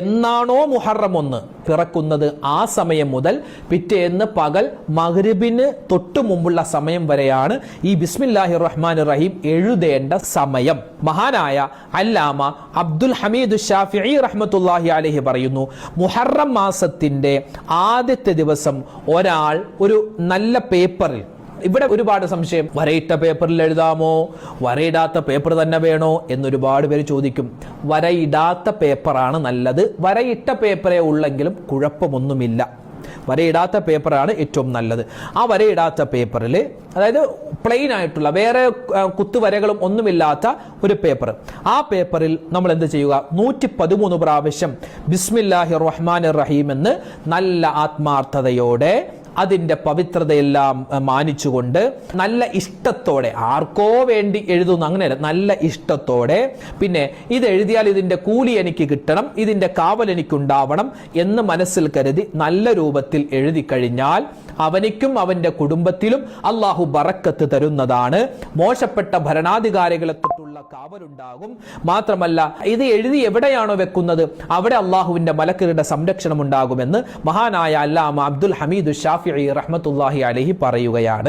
എന്നാണോ മുഹറം 1 പിറക്കുന്നത് ആ സമയം മുതൽ പിറ്റേന്ന് പകൽ മഗ്രിബിന് തൊട്ടു മുമ്പുള്ള സമയം വരെയാണ് ഈ ബിസ്മില്ലാഹിർ റഹ്മാനിർ റഹീം എഴുതേണ്ട സമയം. മഹാനായ അല്ലാമ അബ്ദുൽ ഹമീദ് ശാഫിഈ റഹ്മത്തുള്ളാഹി അലൈഹി പറയുന്നു, മുഹറം മാസത്തിന്റെ ആദ്യത്തെ ദിവസം ഒരാൾ ഒരു നല്ല പേപ്പറിൽ, ഇവിടെ ഒരുപാട് സംശയം, വരയിട്ട പേപ്പറിൽ എഴുതാമോ, വരയിടാത്ത പേപ്പർ തന്നെ വേണോ എന്നൊരുപാട് പേര് ചോദിക്കും. വരയിടാത്ത പേപ്പറാണ് നല്ലത്. വരയിട്ട പേപ്പറേ ഉള്ളെങ്കിലും കുഴപ്പമൊന്നുമില്ല. വരയിടാത്ത പേപ്പറാണ് ഏറ്റവും നല്ലത്. ആ വരയിടാത്ത പേപ്പറിൽ, അതായത് പ്ലെയിൻ ആയിട്ടുള്ള വേറെ കുത്തുവരകളും ഒന്നുമില്ലാത്ത ഒരു പേപ്പർ, ആ പേപ്പറിൽ നമ്മൾ എന്ത് ചെയ്യുക, 113 പ്രാവശ്യം ബിസ്മില്ലാഹിർ റഹ്മാനിർ റഹീം എന്ന് നല്ല ആത്മാർത്ഥതയോടെ അതിന്റെ പവിത്രതയെല്ലാം മാനിച്ചുകൊണ്ട് നല്ല ഇഷ്ടത്തോടെ, ആർക്കോ വേണ്ടി എഴുതുന്നു അങ്ങനെയല്ല, നല്ല ഇഷ്ടത്തോടെ, പിന്നെ ഇത് എഴുതിയാൽ ഇതിന്റെ കൂലി എനിക്ക് കിട്ടണം, ഇതിന്റെ കാവൽ എനിക്കുണ്ടാവണം എന്ന് മനസ്സിൽ കരുതി നല്ല രൂപത്തിൽ എഴുതി കഴിഞ്ഞാൽ അവനിക്കും അവന്റെ കുടുംബത്തിലും അള്ളാഹു ബറക്കത്ത് തരുന്നതാണ്. മോശപ്പെട്ട ഭരണാധികാരികളെ തൊട്ടുള്ള കാവലുണ്ടാകും. മാത്രമല്ല ഇത് എഴുതി എവിടെയാണോ വെക്കുന്നത് അവിടെ അള്ളാഹുവിന്റെ മലക്കുകളുടെ സംരക്ഷണം ഉണ്ടാകുമെന്ന് മഹാനായ അല്ലാമ അബ്ദുൽ ഹമീദ് ശാഫിഈ റഹ്മത്തുള്ളാഹി അലൈഹി പറയുകയാണ്.